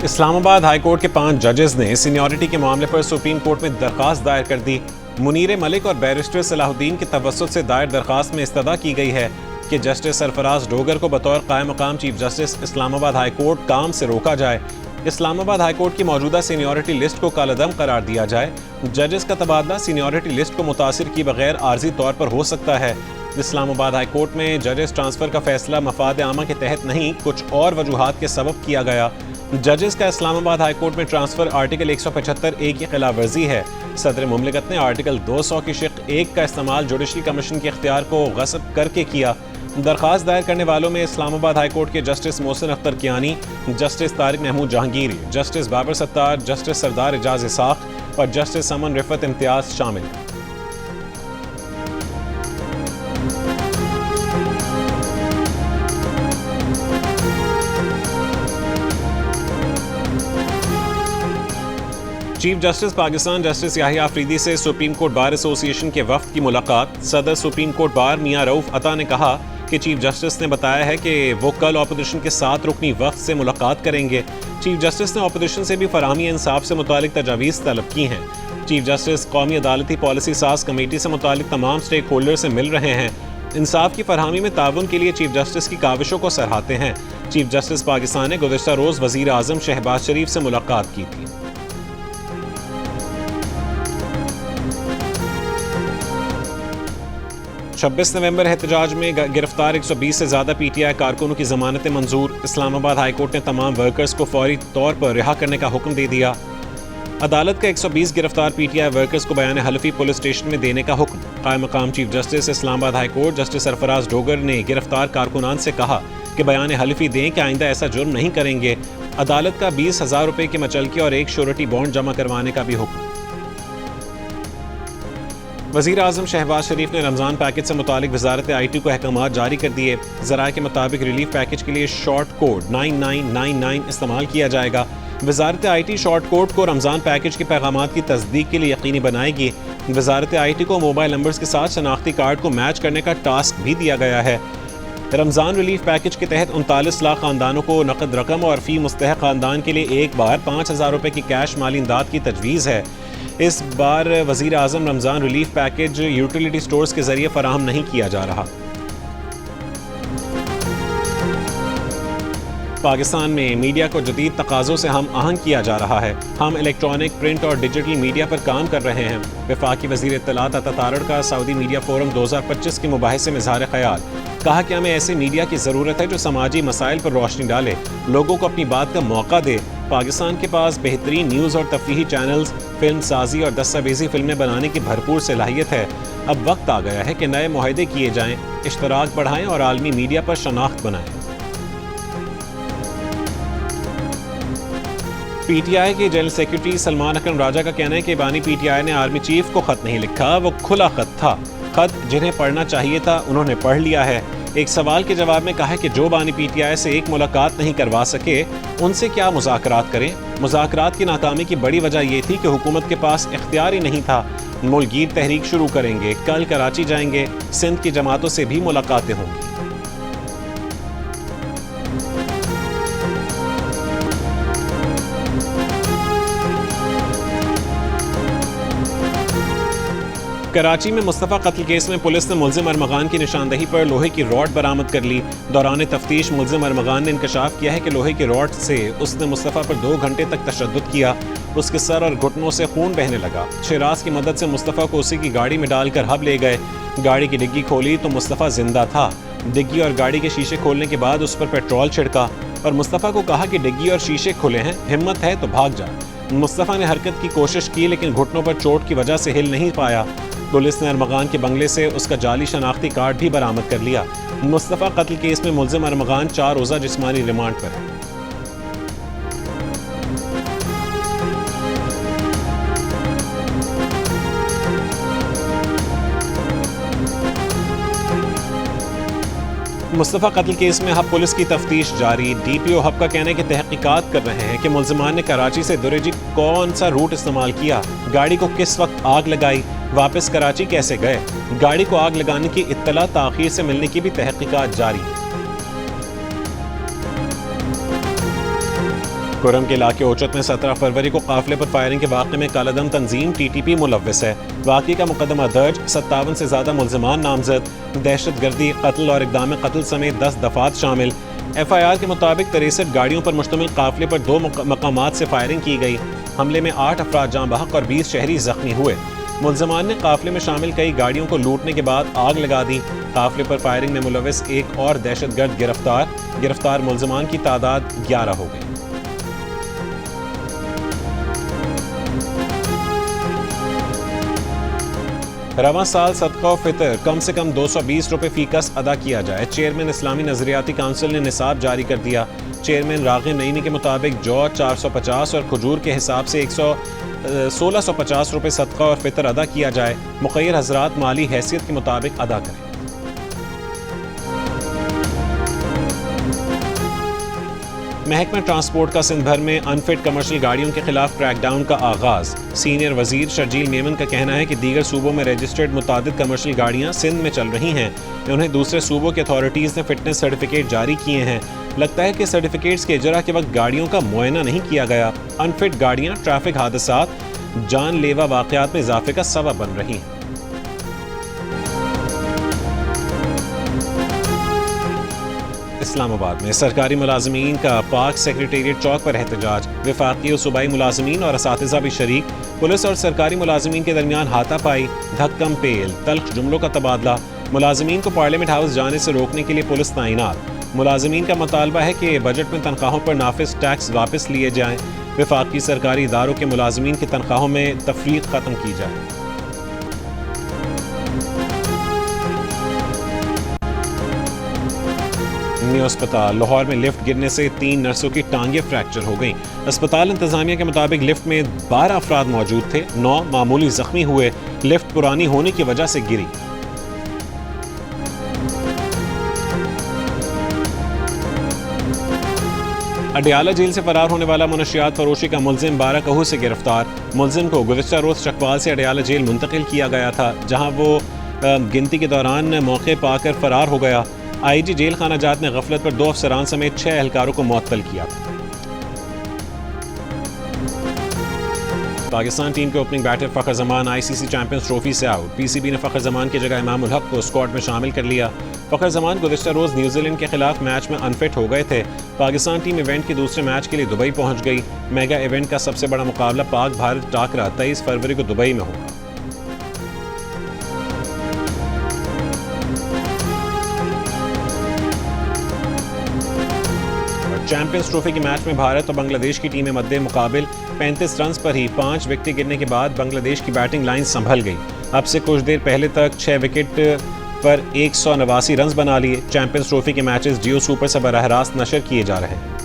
اسلام آباد high court کے 5 ججز نے سینیورٹی کے معاملے پر سپریم کورٹ میں درخواست دائر کر دی۔ منیر ملک اور بیرسٹر صلاح الدین کے توسط سے دائر درخواست میں استدعا کی گئی ہے کہ جسٹس سرفراز ڈوگر کو بطور قائم مقام چیف جسٹس اسلام آباد ہائی کورٹ کام سے روکا جائے، اسلام آباد ہائی کورٹ کی موجودہ سینیورٹی لسٹ کو کالعدم قرار دیا جائے، ججز کا تبادلہ سینیورٹی لسٹ کو متاثر کیے بغیر عارضی طور پر ہو سکتا ہے۔ اسلام آباد ہائی کورٹ میں ججز ٹرانسفر کا فیصلہ مفاد عامہ کے تحت نہیں، کچھ اور وجوہات کے سبب کیا گیا۔ ججز کا اسلام آباد ہائی کورٹ میں ٹرانسفر آرٹیکل 175(a) کی خلاف ورزی ہے۔ صدر مملکت نے آرٹیکل 200 کی شق 1 کا استعمال جوڈیشل کمیشن کے اختیار کو غصب کر کے کیا۔ درخواست دائر کرنے والوں میں اسلام آباد ہائی کورٹ کے justice Mohsin Akhtar Kayani, justice Tariq Mahmood Jahangiri, justice Babar ستار، جسٹس سردار اعجاز اسحاق اور جسٹس سمن رفعت امتیاز شامل ہیں۔ چیف جسٹس پاکستان جسٹس یحییٰ آفریدی سے سپریم کورٹ بار ایسوسی ایشن کے وفد کی ملاقات۔ صدر سپریم کورٹ بار میاں رؤف عطا نے کہا کہ چیف جسٹس نے بتایا ہے کہ وہ کل اپوزیشن کے 7 رکنی وفد سے ملاقات کریں گے۔ چیف جسٹس نے اپوزیشن سے بھی فراہمی انصاف سے متعلق تجاویز طلب کی ہیں۔ چیف جسٹس قومی عدالتی پالیسی ساز کمیٹی سے متعلق تمام سٹیک ہولڈر سے مل رہے ہیں۔ انصاف کی فراہمی میں تعاون کے لیے چیف جسٹس کی کاوشوں کو سراہتے ہیں۔ چیف جسٹس پاکستان نے گزشتہ روز وزیر اعظم شہباز شریف سے ملاقات کی تھی۔ 26 نومبر احتجاج میں گرفتار 120 سے زیادہ پی ٹی آئی کارکنوں کی ضمانتیں منظور۔ اسلام آباد ہائی کورٹ نے تمام ورکرز کو فوری طور پر رہا کرنے کا حکم دے دیا۔ عدالت کا 120 گرفتار پی ٹی آئی ورکرز کو بیان حلفی پولیس اسٹیشن میں دینے کا حکم۔ قائم مقام چیف جسٹس اسلام آباد ہائی کورٹ جسٹس سرفراز ڈوگر نے گرفتار کارکنان سے کہا کہ بیان حلفی دیں کہ آئندہ ایسا جرم نہیں کریں گے۔ عدالت کا 20,000 روپے کے مچلکے اور 1 شیورٹی بانڈ جمع کروانے کا بھی حکم۔ وزیر اعظم شہباز شریف نے رمضان پیکج سے متعلق وزارت آئی ٹی کو احکامات جاری کر دیے۔ ذرائع کے مطابق ریلیف پیکج کے لیے شارٹ کوڈ 9999 استعمال کیا جائے گا۔ وزارت آئی ٹی شارٹ کوڈ کو رمضان پیکج کے پیغامات کی تصدیق کے لیے یقینی بنائے گی۔ وزارت آئی ٹی کو موبائل نمبرز کے ساتھ شناختی کارڈ کو میچ کرنے کا ٹاسک بھی دیا گیا ہے۔ رمضان ریلیف پیکج کے تحت 39 لاکھ خاندانوں کو نقد رقم اور فی مستحق خاندان کے لیے ایک بار 5,000 روپے کی کیش مالی امداد کی تجویز ہے۔ اس بار وزیر اعظم رمضان ریلیف پیکج یوٹیلیٹی سٹورز کے ذریعے فراہم نہیں کیا جا رہا۔ پاکستان میں میڈیا کو جدید تقاضوں سے ہم آہنگ کیا جا رہا ہے۔ ہم الیکٹرانک، پرنٹ اور ڈیجیٹل میڈیا پر کام کر رہے ہیں۔ وفاقی وزیر اطلاعات عطا تارڑ کا سعودی میڈیا فورم 2025 کے مباحثے میں اظہار خیال۔ کہا کہ ہمیں ایسے میڈیا کی ضرورت ہے جو سماجی مسائل پر روشنی ڈالے، لوگوں کو اپنی بات کا موقع دے۔ پاکستان کے پاس بہترین نیوز اور تفریحی چینلز، فلم سازی اور دستاویزی فلمیں بنانے کی بھرپور صلاحیت ہے۔ اب وقت آ گیا ہے کہ نئے معاہدے کیے جائیں، اشتراک بڑھائیں اور عالمی میڈیا پر شناخت بنائیں۔ پی ٹی آئی کے جنرل سیکرٹری سلمان اکرم راجہ کا کہنا ہے کہ بانی پی ٹی آئی نے آرمی چیف کو خط نہیں لکھا، وہ کھلا خط تھا۔ خط جنہیں پڑھنا چاہیے تھا انہوں نے پڑھ لیا ہے۔ ایک سوال کے جواب میں کہا کہ جو بانی پی ٹی آئی سے ایک ملاقات نہیں کروا سکے ان سے کیا مذاکرات کریں۔ مذاکرات کی ناکامی کی بڑی وجہ یہ تھی کہ حکومت کے پاس اختیار ہی نہیں تھا۔ ملک گیر تحریک شروع کریں گے، کل کراچی جائیں گے، سندھ کی جماعتوں سے بھی ملاقاتیں ہوں گی۔ کراچی میں مصطفیٰ قتل کیس میں پولیس نے ملزم ارمغان کی نشاندہی پر لوہے کی راڈ برآمد کر لی۔ دوران تفتیش ملزم ارمغان نے انکشاف کیا ہے کہ لوہے کی راڈ سے اس نے مصطفیٰ پر 2 گھنٹے تک تشدد کیا۔ اس کے سر اور گھٹنوں سے خون بہنے لگا۔ شیراز کی مدد سے مصطفیٰ کو اسی کی گاڑی میں ڈال کر ہب لے گئے۔ گاڑی کی ڈگی کھولی تو مصطفیٰ زندہ تھا۔ ڈگی اور گاڑی کے شیشے کھولنے کے بعد اس پر پیٹرول چھڑکا اور مصطفیٰ کو کہا کہ ڈگی اور شیشے کھلے ہیں، ہمت ہے تو بھاگ جا۔ مصطفیٰ نے حرکت کی کوشش کی لیکن گھٹنوں پر چوٹ کی وجہ سے ہل نہیں پایا۔ پولیس نے ارمغان کے بنگلے سے اس کا جعلی شناختی کارڈ بھی برآمد کر لیا۔ مصطفیٰ قتل کیس میں ملزم ارمغان 4 روزہ جسمانی ریمانڈ پر ہے۔ مصطفیٰ قتل کیس میں ہب پولیس کی تفتیش جاری۔ ڈی پی او ہب کا کہنا ہے کہ تحقیقات کر رہے ہیں کہ ملزمان نے کراچی سے دریجی کون سا روٹ استعمال کیا، گاڑی کو کس وقت آگ لگائی، واپس کراچی کیسے گئے۔ گاڑی کو آگ لگانے کی اطلاع تاخیر سے ملنے کی بھی تحقیقات جاری ہیں۔ کرم کے علاقے اوچت میں 17 فروری کو قافلے پر فائرنگ کے واقعے میں کالعدم تنظیم TTP ملوث ہے. واقعے کا مقدمہ درج، 57 سے زیادہ ملزمان نامزد، دہشت گردی، قتل اور اقدام قتل سمیت 10 دفعات شامل. FIR کے مطابق 63 گاڑیوں پر مشتمل قافلے پر 2 مقامات سے فائرنگ کی گئی. حملے میں 8 افراد جاں بحق اور 20 شہری زخمی ہوئے. ملزمان نے قافلے میں شامل کئی گاڑیوں کو لوٹنے کے بعد آگ لگا دی. قافلے پر فائرنگ میں ملوث ایک اور دہشت گرد گرفتار ملزمان کی تعداد 11 ہو گئی. رواں سال صدقہ و فطر کم سے کم 220 روپے فی کس ادا کیا جائے. چیئرمین اسلامی نظریاتی کونسل نے نصاب جاری کر دیا. چیئرمین راغب نعیمی کے مطابق جو 450 اور کھجور کے حساب سے 1650 روپے صدقہ اور فطر ادا کیا جائے. مخیر حضرات مالی حیثیت کے مطابق ادا کریں. محکمہ ٹرانسپورٹ کا سندھ بھر میں ان فٹ کمرشل گاڑیوں کے خلاف کریک ڈاؤن کا آغاز. سینئر وزیر شرجیل میمن کا کہنا ہے کہ دیگر صوبوں میں رجسٹرڈ متعدد کمرشل گاڑیاں سندھ میں چل رہی ہیں. انہیں دوسرے صوبوں کے اتھارٹیز نے فٹنس سرٹیفکیٹ جاری کیے ہیں. لگتا ہے کہ سرٹیفکیٹس کے اجرا کے وقت گاڑیوں کا معائنہ نہیں کیا گیا. ان فٹ گاڑیاں ٹریفک حادثات، جان لیوا واقعات میں اضافے کا سبب بن رہی ہیں. اسلام آباد میں سرکاری ملازمین کا پاک سیکریٹریٹ چوک پر احتجاج. وفاقی و صوبائی ملازمین اور اساتذہ بھی شریک. پولیس اور سرکاری ملازمین کے درمیان ہاتھا پائی، دھکم پیل، تلخ جملوں کا تبادلہ. ملازمین کو پارلیمنٹ ہاؤس جانے سے روکنے کے لیے پولیس تعینات. ملازمین کا مطالبہ ہے کہ بجٹ میں تنخواہوں پر نافذ ٹیکس واپس لیے جائیں. وفاقی سرکاری اداروں کے ملازمین کی تنخواہوں میں تفریق ختم کی جائے. نیو اسپتال لاہور میں لفٹ گرنے سے 3 نرسوں کی ٹانگیں فریکچر ہو گئیں. اسپتال انتظامیہ کے مطابق لفٹ میں 12 افراد موجود تھے، 9 معمولی زخمی ہوئے. لفٹ پرانی ہونے کی وجہ سے گری. اڈیالہ جیل سے فرار ہونے والا منشیات فروشی کا ملزم بارہ سے گرفتار. ملزم کو گزشتہ روز چکوال سے اڈیالہ جیل منتقل کیا گیا تھا، جہاں وہ گنتی کے دوران موقع پا کر فرار ہو گیا. IG جیل خانہ جات نے غفلت پر 2 افسران سمیت 6 اہلکاروں کو معطل کیا. پاکستان ٹیم کے اوپننگ بیٹر فخر زمان ICC چیمپئنز ٹرافی سے آؤٹ. PCB نے فخر زمان کی جگہ امام الحق کو اسکواڈ میں شامل کر لیا. فخر زمان گزشتہ روز نیوزی لینڈ کے خلاف میچ میں انفٹ ہو گئے تھے. پاکستان ٹیم ایونٹ کے دوسرے میچ کے لیے دبئی پہنچ گئی. میگا ایونٹ کا سب سے بڑا مقابلہ پاک بھارت ٹاکرا 23 فروری کو دبئی میں ہوگا. چیمپئنز ٹرافی کے میچ میں بھارت اور بنگلہ دیش کی ٹیمیں مد مقابل 35 رنز پر ہی 5 وکٹیں گرنے کے بعد بنگلہ دیش کی بیٹنگ لائن سنبھل گئی. اب سے کچھ دیر پہلے تک 6 وکٹ پر 189 رنز بنا لیے. چیمپئنز ٹرافی کے میچز جیو سپر سے براہ راست نشر کیے جا رہے ہیں.